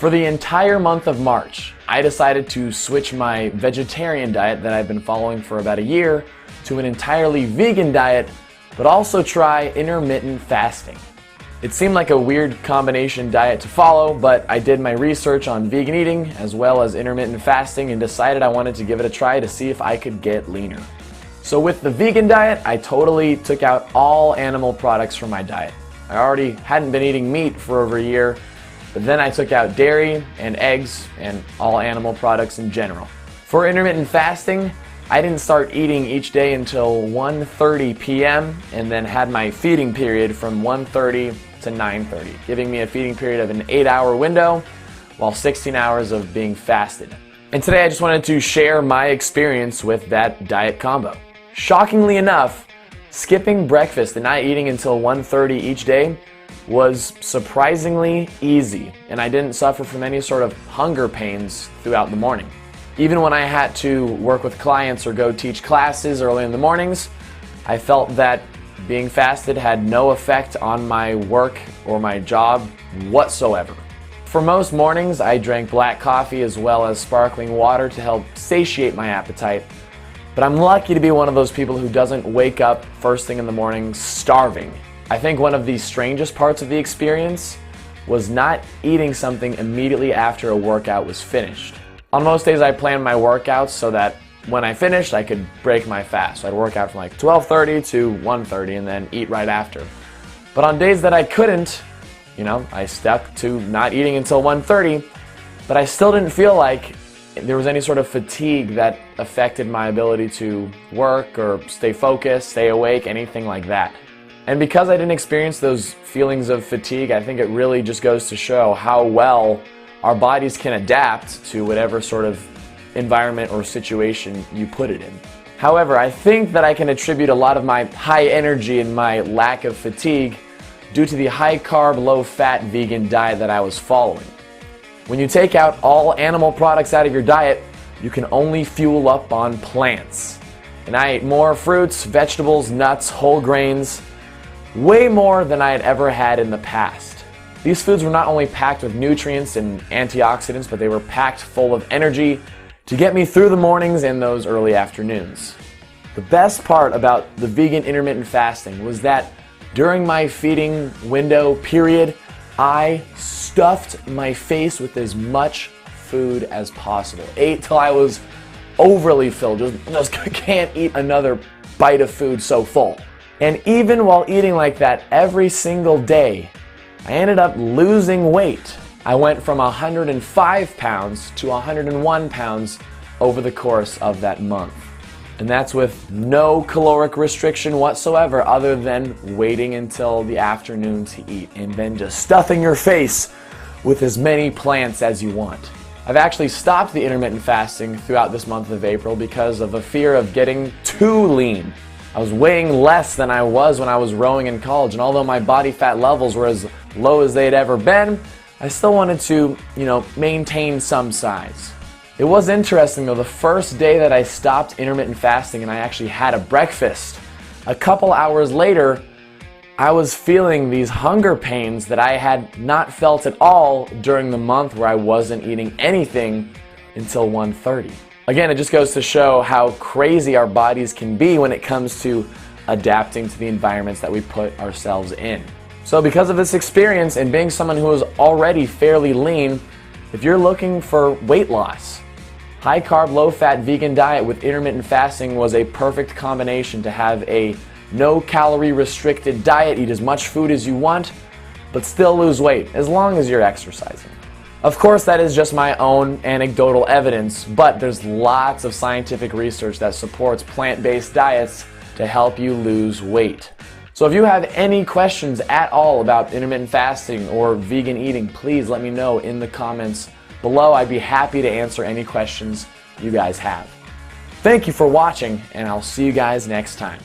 For the entire month of March, I decided to switch my vegetarian diet that I've been following for about a year to an entirely vegan diet, but also try intermittent fasting. It seemed like a weird combination diet to follow, but I did my research on vegan eating as well as intermittent fasting and decided I wanted to give it a try to see if I could get leaner. So with the vegan diet, I totally took out all animal products from my diet. I already hadn't been eating meat for over a year, but then I took out dairy and eggs and all animal products in general. For intermittent fasting, I didn't start eating each day until 1:30 p.m. and then had my feeding period from 1:30 to 9:30, giving me a feeding period of an 8-hour window while 16 hours of being fasted. And today I just wanted to share my experience with that diet combo. Shockingly enough, skipping breakfast and not eating until 1:30 each day was surprisingly easy, and I didn't suffer from any sort of hunger pains throughout the morning. Even when I had to work with clients or go teach classes early in the mornings, I felt that being fasted had no effect on my work or my job whatsoever. For most mornings, I drank black coffee as well as sparkling water to help satiate my appetite, but I'm lucky to be one of those people who doesn't wake up first thing in the morning starving. I think one of the strangest parts of the experience was not eating something immediately after a workout was finished. On most days, I planned my workouts so that when I finished, I could break my fast. So I'd work out from like 12:30 to 1:30 and then eat right after. But on days that I couldn't, I stuck to not eating until 1:30, but I still didn't feel like there was any sort of fatigue that affected my ability to work or stay focused, stay awake, anything like that. And because I didn't experience those feelings of fatigue, I think it really just goes to show how well our bodies can adapt to whatever sort of environment or situation you put it in. However, I think that I can attribute a lot of my high energy and my lack of fatigue due to the high carb, low fat vegan diet that I was following. When you take out all animal products out of your diet, you can only fuel up on plants. And I ate more fruits, vegetables, nuts, whole grains, way more than I had ever had in the past. These foods were not only packed with nutrients and antioxidants, but they were packed full of energy to get me through the mornings and those early afternoons. The best part about the vegan intermittent fasting was that during my feeding window period, I stuffed my face with as much food as possible. Ate till I was overly filled, just can't eat another bite of food so full. And even while eating like that every single day, I ended up losing weight. I went from 105 pounds to 101 pounds over the course of that month. And that's with no caloric restriction whatsoever other than waiting until the afternoon to eat and then just stuffing your face with as many plants as you want. I've actually stopped the intermittent fasting throughout this month of April because of a fear of getting too lean. I was weighing less than I was when I was rowing in college, and although my body fat levels were as low as they had ever been, I still wanted to, maintain some size. It was interesting though, the first day that I stopped intermittent fasting and I actually had a breakfast, a couple hours later, I was feeling these hunger pains that I had not felt at all during the month where I wasn't eating anything until 1:30. Again, it just goes to show how crazy our bodies can be when it comes to adapting to the environments that we put ourselves in. So because of this experience and being someone who is already fairly lean, if you're looking for weight loss, high carb, low fat vegan diet with intermittent fasting was a perfect combination to have a no calorie restricted diet, eat as much food as you want, but still lose weight as long as you're exercising. Of course, that is just my own anecdotal evidence, but there's lots of scientific research that supports plant-based diets to help you lose weight. So if you have any questions at all about intermittent fasting or vegan eating, please let me know in the comments below. I'd be happy to answer any questions you guys have. Thank you for watching, and I'll see you guys next time.